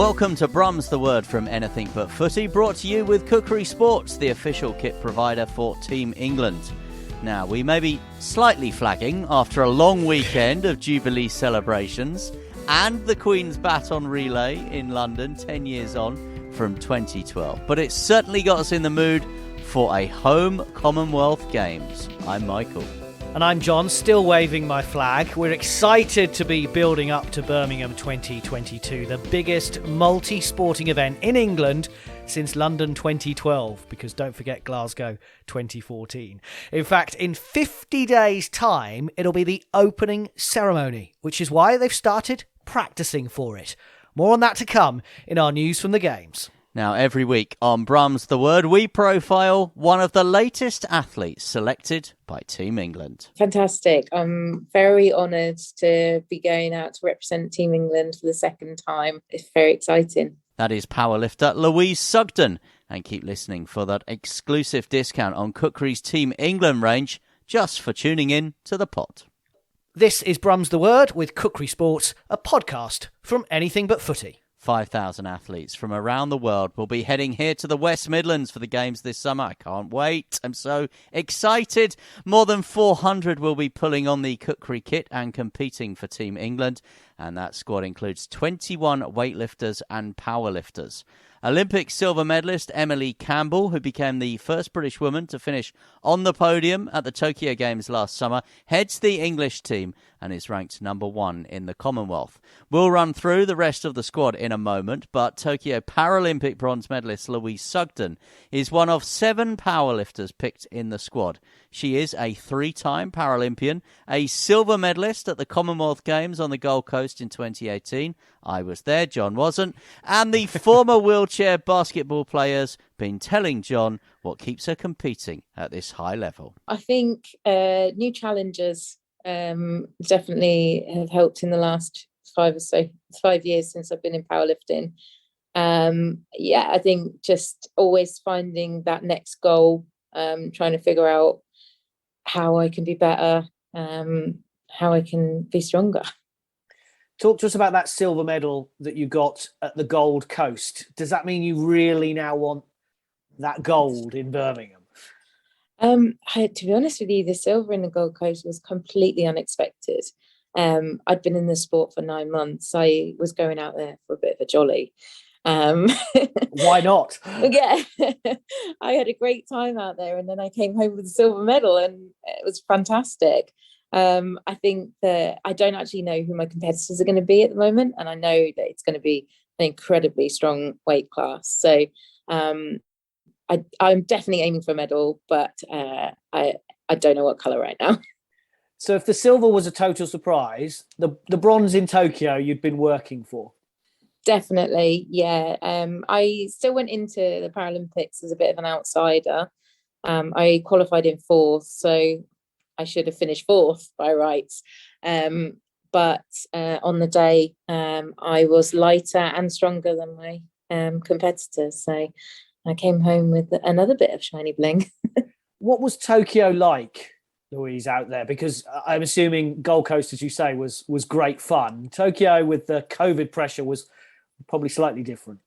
Welcome to Brum's The Word from Anything But Footy, brought to you with Kukri Sports, the official kit provider for Team England. Now, we may be slightly flagging after a long weekend of Jubilee celebrations and the Queen's Baton Relay in London 10 years on from 2012, but it's certainly got us in the mood for a home Commonwealth Games. I'm Michael. And I'm John, still waving my flag. We're excited to be building up to Birmingham 2022, the biggest multi-sporting event in England since London 2012, because don't forget Glasgow 2014. In fact, in 50 days' time, it'll be the opening ceremony, which is why they've started practicing for it. More on that to come in our news from the Games. Now, every week on Brum's The Word, we profile one of the latest athletes selected by Team England. Fantastic. I'm very honoured to be going out to represent Team England for the second time. It's very exciting. That is powerlifter Louise Sugden. And keep listening for that exclusive discount on Kukri's Team England range just for tuning in to the pod. This is Brum's The Word with Kukri Sports, a podcast from Anything But Footy. 5,000 athletes from around the world will be heading here to the West Midlands for the Games this summer. I can't wait. I'm so excited. More than 400 will be pulling on the Kukri kit and competing for Team England. And that squad includes 21 weightlifters and powerlifters. Olympic silver medalist Emily Campbell, who became the first British woman to finish on the podium at the Tokyo Games last summer, heads the English team and is ranked number 1 in the Commonwealth. We'll run through the rest of the squad in a moment, but Tokyo Paralympic bronze medalist Louise Sugden is one of 7 powerlifters picked in the squad. She is a 3-time Paralympian, a silver medalist at the Commonwealth Games on the Gold Coast in 2018. I was there, John wasn't. And the former wheelchair basketball player's been telling John what keeps her competing at this high level. I think new challenges definitely have helped in the last 5 years since I've been in powerlifting. I think just always finding that next goal, trying to figure out how I can be better, how I can be stronger. Talk to us about that silver medal that you got at the Gold Coast. Does that mean you really now want that gold in Birmingham? To be honest with you, the silver in the Gold Coast was completely unexpected. I'd been in the sport for 9 months. I was going out there for a bit of a jolly. Why not? Yeah, I had a great time out there, and then I came home with a silver medal, and it was fantastic. I think that I don't actually know who my competitors are going to be at the moment, and I know that it's going to be an incredibly strong weight class. So I'm definitely aiming for a medal, but I don't know what colour right now. So if the silver was a total surprise, the bronze in Tokyo you'd been working for? Definitely, yeah. I still went into the Paralympics as a bit of an outsider. I qualified in 4th, so I should have finished 4th by rights. But on the day, I was lighter and stronger than my competitors. So I came home with another bit of shiny bling. What was Tokyo like, Louise, out there? Because I'm assuming Gold Coast, as you say, was great fun. Tokyo with the COVID pressure was probably slightly different.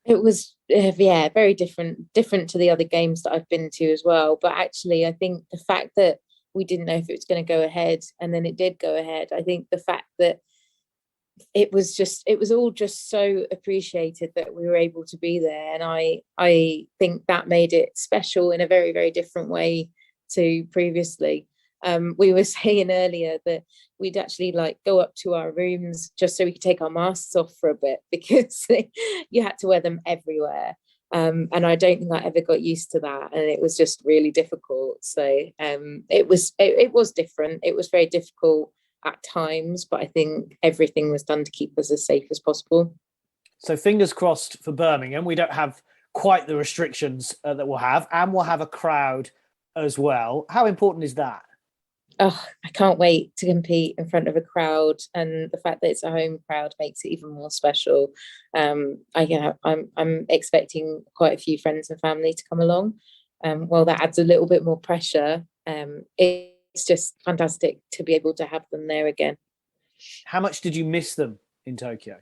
It was, very different to the other games that I've been to as well. But actually, I think the fact that we didn't know if it was going to go ahead, and then it did go ahead. I think the fact that it was all just so appreciated that we were able to be there. And I think that made it special in a very, very different way to previously. We were saying earlier that we'd actually go up to our rooms just so we could take our masks off for a bit, because you had to wear them everywhere. And I don't think I ever got used to that, and it was just really difficult. So it was different. It was very difficult at times, but I think everything was done to keep us as safe as possible. So fingers crossed for Birmingham. We don't have quite the restrictions that we'll have, and we'll have a crowd as well. How important is that? Oh, I can't wait to compete in front of a crowd, and the fact that it's a home crowd makes it even more special. I'm expecting quite a few friends and family to come along. Well, that adds a little bit more pressure. It's just fantastic to be able to have them there again. How much did you miss them in Tokyo?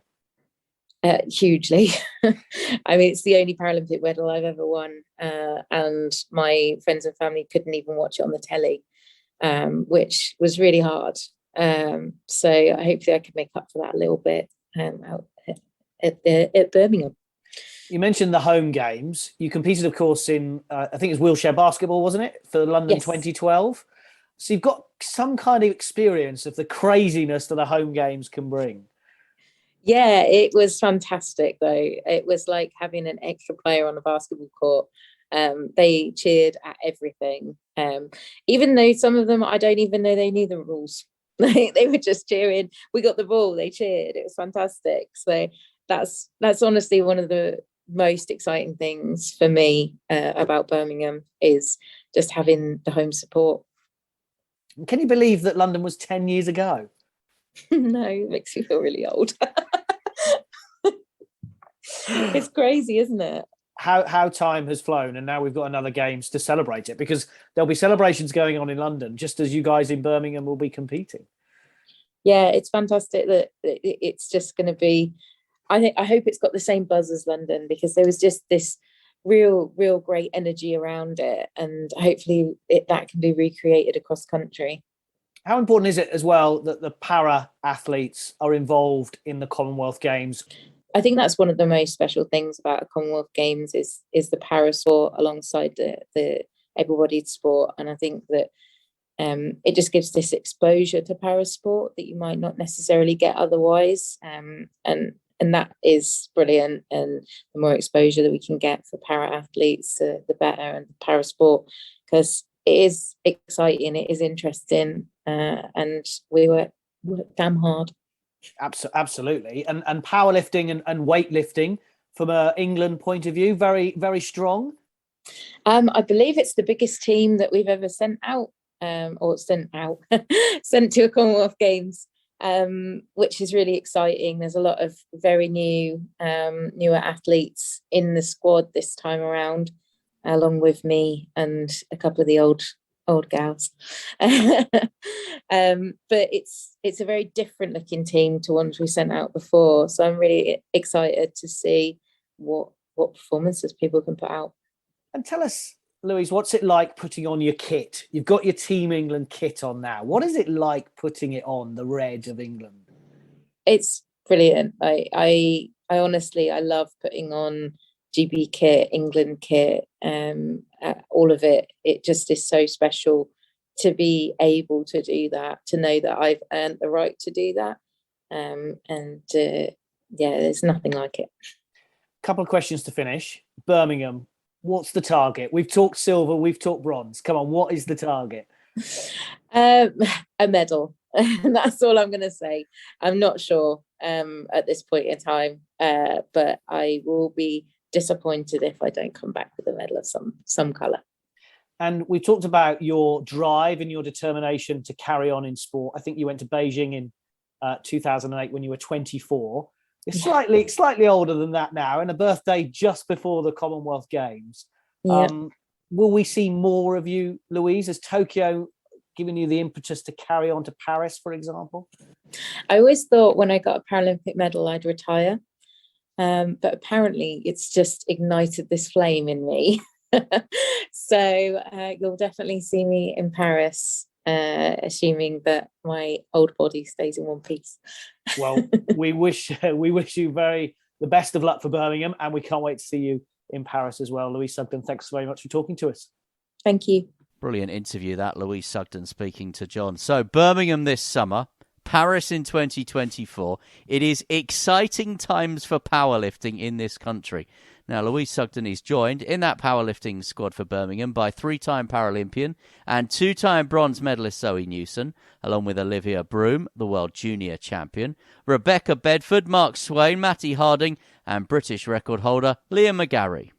Hugely. I mean, it's the only Paralympic medal I've ever won, and my friends and family couldn't even watch it on the telly, which was really hard. So hopefully I can make up for that a little bit out at Birmingham. You mentioned the home games. You competed, of course, in, I think it was wheelchair basketball, wasn't it, for London 2012? So you've got some kind of experience of the craziness that the home games can bring. Yeah, it was fantastic, though. It was like having an extra player on the basketball court. They cheered at everything. Even though some of them, I don't even know they knew the rules. They were just cheering. We got the ball, they cheered. It was fantastic. So that's honestly one of the most exciting things for me about Birmingham, is just having the home support. Can you believe that London was 10 years ago? No, it makes me feel really old. It's crazy, isn't it? How time has flown, and now we've got another games to celebrate it, because there'll be celebrations going on in London just as you guys in Birmingham will be competing. Yeah, it's fantastic that it's just going to be, I hope it's got the same buzz as London, because there was just this real great energy around it, and hopefully that can be recreated across country. How important is it as well that the para athletes are involved in the Commonwealth Games? I think that's one of the most special things about a Commonwealth Games is the para sport alongside the able-bodied sport. And I think that it just gives this exposure to para sport that you might not necessarily get otherwise. And that is brilliant. And the more exposure that we can get for para athletes, the better, and para sport, because it is exciting, it is interesting, and we work damn hard. Absolutely. And powerlifting and weightlifting from an England point of view, very, very strong. I believe it's the biggest team that we've ever sent to a Commonwealth Games, which is really exciting. There's a lot of very newer athletes in the squad this time around, along with me and a couple of the old gals. But it's a very different looking team to ones we sent out before, so I'm really excited to see what performances people can put out. And tell us, Louise, what's it like putting on your kit? You've got your Team England kit on now. What is it like putting it on, the red of England? It's brilliant. I honestly, I love putting on GB kit, England kit, all of it. It just is so special to be able to do that, to know that I've earned the right to do that. There's nothing like it. Couple of questions to finish. Birmingham, what's the target? We've talked silver, we've talked bronze. Come on, what is the target? A medal. That's all I'm going to say. I'm not sure at this point in time, but I will be disappointed if I don't come back with a medal of some colour. And we talked about your drive and your determination to carry on in sport. I think you went to Beijing in 2008 when you were 24. You're slightly older than that now, and a birthday just before the Commonwealth Games. Yeah. Will we see more of you, Louise? Has Tokyo given you the impetus to carry on to Paris, for example? I always thought when I got a Paralympic medal, I'd retire. But apparently it's just ignited this flame in me. So you'll definitely see me in Paris, assuming that my old body stays in one piece. Well, we wish you the best of luck for Birmingham, and we can't wait to see you in Paris as well. Louise Sugden, thanks very much for talking to us. Thank you. Brilliant interview that, Louise Sugden speaking to John. So Birmingham this summer, Paris in 2024. It is exciting times for powerlifting in this country. Now, Louise Sugden is joined in that powerlifting squad for Birmingham by three-time Paralympian and two-time bronze medalist Zoe Newson, along with Olivia Brum, the world junior champion, Rebecca Bedford, Mark Swain, Matty Harding, and British record holder Liam McGarry.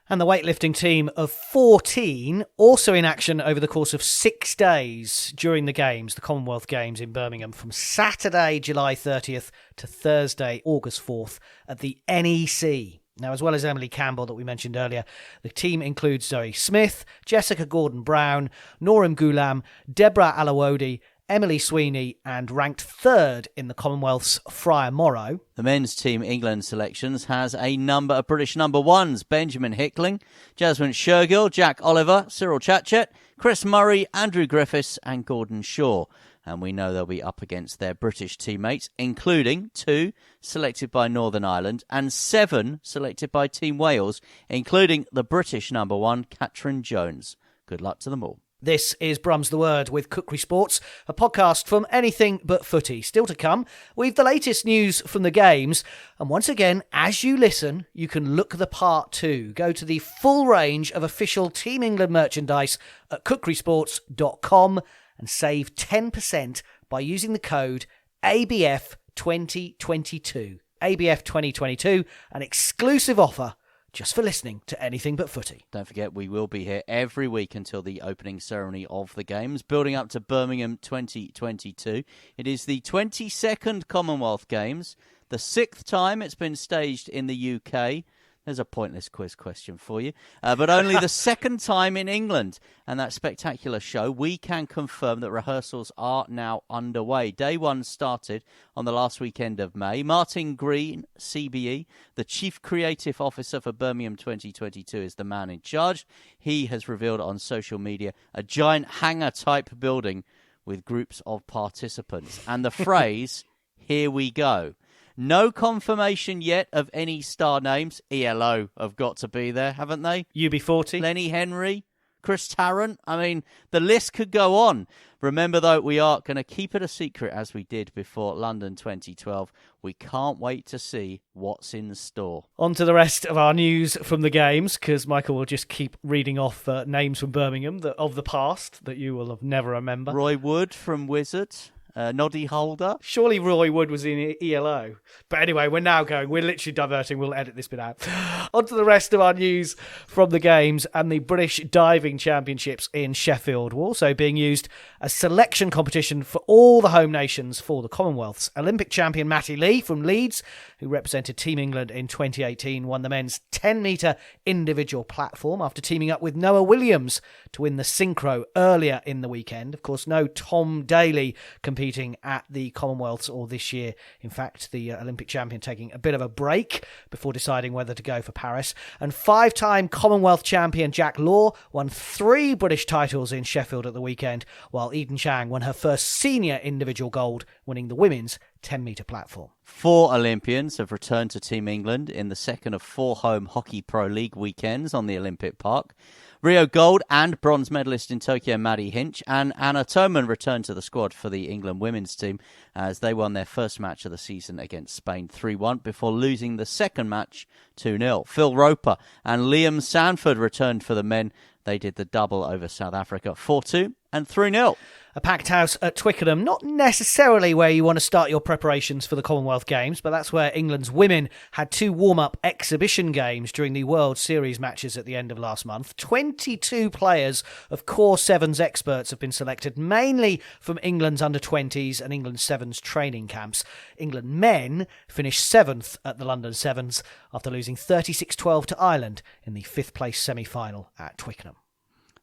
And the weightlifting team of 14 also in action over the course of 6 days during the Games, the Commonwealth Games in Birmingham, from Saturday, July 30th to Thursday, August 4th at the NEC. Now, as well as Emily Campbell that we mentioned earlier, the team includes Zoe Smith, Jessica Gordon-Brown, Norem Ghulam, Deborah Alawodi, Emily Sweeney, and ranked third in the Commonwealths, Friar Morrow. The men's team England selections has a number of British number ones: Benjamin Hickling, Jasmine Shergill, Jack Oliver, Cyril Chatchet, Chris Murray, Andrew Griffiths and Gordon Shaw. And we know they'll be up against their British teammates, including 2 selected by Northern Ireland and 7 selected by Team Wales, including the British number 1, Catherine Jones. Good luck to them all. This is Brum's The Word with Kukri Sports, a podcast from Anything But Footy. Still to come, we've the latest news from the games. And once again, as you listen, you can look the part too. Go to the full range of official Team England merchandise at kukrisports.com and save 10% by using the code ABF2022. ABF2022, an exclusive offer just for listening to Anything But Footy. Don't forget, we will be here every week until the opening ceremony of the Games, building up to Birmingham 2022. It is the 22nd Commonwealth Games, the 6th time it's been staged in the UK. There's a pointless quiz question for you. But only the 2nd time in England. And that spectacular show, we can confirm that rehearsals are now underway. Day 1 started on the last weekend of May. Martin Green, CBE, the Chief Creative Officer for Birmingham 2022, is the man in charge. He has revealed on social media a giant hangar-type building with groups of participants. And the phrase, "Here we go." No confirmation yet of any star names. ELO have got to be there, haven't they? UB40. Lenny Henry, Chris Tarrant. I mean, the list could go on. Remember, though, we are going to keep it a secret as we did before London 2012. We can't wait to see what's in store. On to the rest of our news from the games, because Michael will just keep reading off names from Birmingham of the past that you will have never remember. Roy Wood from Wizard. Noddy Holder. Surely Roy Wood was in ELO. But anyway, we're literally diverting. We'll edit this bit out. On to the rest of our news from the games, and the British Diving Championships in Sheffield were also being used as selection competition for all the home nations for the Commonwealths. Olympic champion Matty Lee from Leeds, who represented Team England in 2018, won the men's 10-metre individual platform after teaming up with Noah Williams to win the synchro earlier in the weekend. Of course, no Tom Daley competing at the Commonwealths or this year. In fact, the Olympic champion taking a bit of a break before deciding whether to go for Paris. And 5-time Commonwealth champion Jack Law won 3 British titles in Sheffield at the weekend, while Eden Chang won her first senior individual gold, winning the women's 10-metre platform. 4 Olympians have returned to Team England in the second of 4 home Hockey Pro League weekends on the Olympic Park. Rio gold and bronze medalist in Tokyo Maddie Hinch and Anna Toman returned to the squad for the England women's team as they won their first match of the season against Spain 3-1 before losing the second match 2-0. Phil Roper and Liam Sanford returned for the men. They did the double over South Africa 4-2 and 3-0. A packed house at Twickenham, not necessarily where you want to start your preparations for the Commonwealth Games, but that's where England's women had 2 warm-up exhibition games during the World Series matches at the end of last month. 22 players of Core 7's experts have been selected, mainly from England's under-20s and England 7's training camps. England men finished 7th at the London Sevens after losing 36-12 to Ireland in the 5th place semi-final at Twickenham.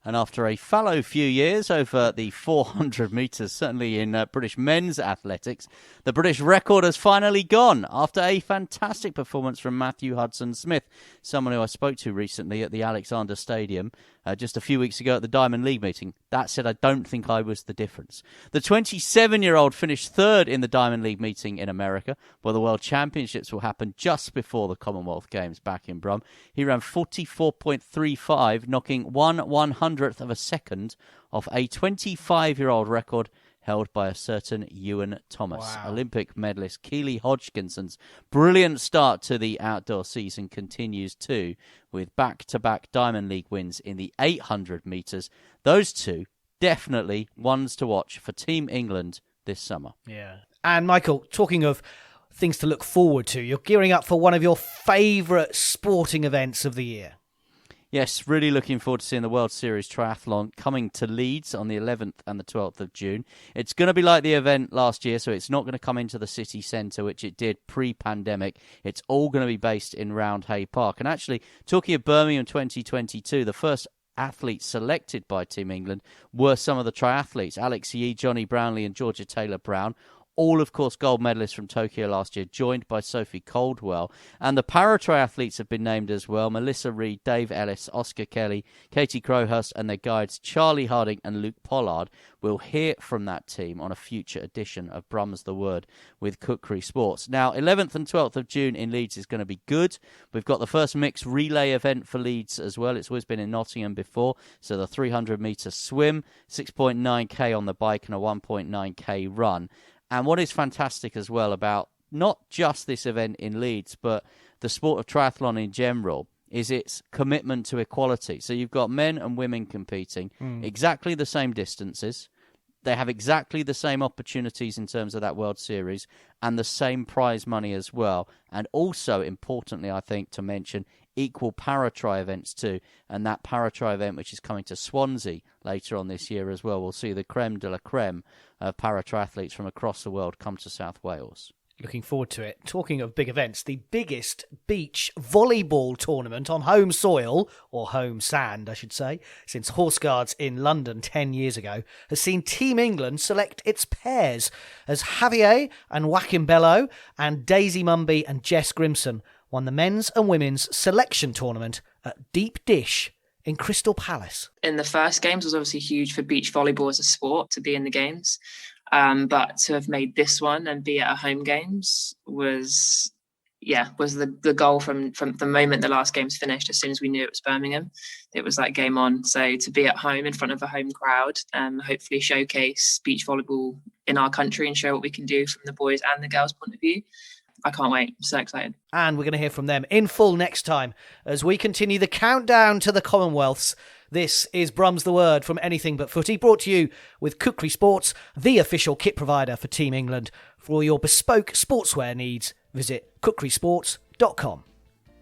And after a fallow few years over the 400 metres, certainly in British men's athletics, the British record has finally gone after a fantastic performance from Matthew Hudson-Smith, someone who I spoke to recently at the Alexander Stadium just a few weeks ago at the Diamond League meeting. That said, I don't think I was the difference. The 27-year-old finished 3rd in the Diamond League meeting in America, where the World Championships will happen just before the Commonwealth Games back in Brum. He ran 44.35, knocking 1/100th of a second off a 25-year-old record held by a certain Ewan Thomas. Wow. Olympic medalist Keely Hodgkinson's brilliant start to the outdoor season continues too, with back-to-back Diamond League wins in the 800 metres. Those two definitely ones to watch for Team England this summer. Yeah. And Michael, talking of things to look forward to, you're gearing up for one of your favourite sporting events of the year. Yes, really looking forward to seeing the World Series Triathlon coming to Leeds on the 11th and the 12th of June. It's going to be like the event last year, so it's not going to come into the city centre, which it did pre-pandemic. It's all going to be based in Roundhay Park. And actually, talking of Birmingham 2022, the first athletes selected by Team England were some of the triathletes. Alex Yee, Johnny Brownlee and Georgia Taylor-Brown. All, of course, gold medalists from Tokyo last year, joined by Sophie Caldwell. And the para-triathletes have been named as well. Melissa Reid, Dave Ellis, Oscar Kelly, Katie Crowhurst and their guides Charlie Harding and Luke Pollard. We'll hear from that team on a future edition of Brum's The Word with Kukri Sports. Now, 11th and 12th of June in Leeds is going to be good. We've got the first mixed relay event for Leeds as well. It's always been in Nottingham before. So the 300-metre swim, 6.9k on the bike and a 1.9k run. And what is fantastic as well about not just this event in Leeds, but the sport of triathlon in general, is its commitment to equality. So you've got men and women competing exactly the same distances. They have exactly the same opportunities in terms of that World Series and the same prize money as well. And also, importantly, I think, to mention, equal para-tri events too. And that para-tri event, which is coming to Swansea later on this year as well, we'll see the creme de la creme of para-triathletes from across the world come to South Wales. Looking forward to it. Talking of big events, the biggest beach volleyball tournament on home soil, or home sand, I should say, since Horse Guards in London 10 years ago, has seen Team England select its pairs as Javier and Joaquim Bello and Daisy Mumby and Jess Grimson won the men's and women's selection tournament at Deep Dish in Crystal Palace. In the first games was obviously huge for beach volleyball as a sport to be in the games. But to have made this one and be at a home games was the goal from the moment the last games finished. As soon as we knew it was Birmingham, it was like game on. So to be at home in front of a home crowd and hopefully showcase beach volleyball in our country and show what we can do from the boys and the girls' point of view, I can't wait. I'm so excited. And we're going to hear from them in full next time as we continue the countdown to the Commonwealths. This is Brum's The Word from Anything But Footy, brought to you with Kukri Sports, the official kit provider for Team England. For all your bespoke sportswear needs, visit kukrisports.com.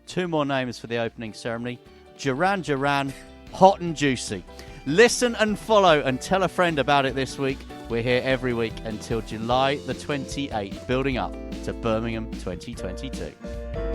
Two more names for the opening ceremony. Duran, hot and juicy. Listen and follow and tell a friend about it this week. We're here every week until July the 28th, building up to Birmingham 2022.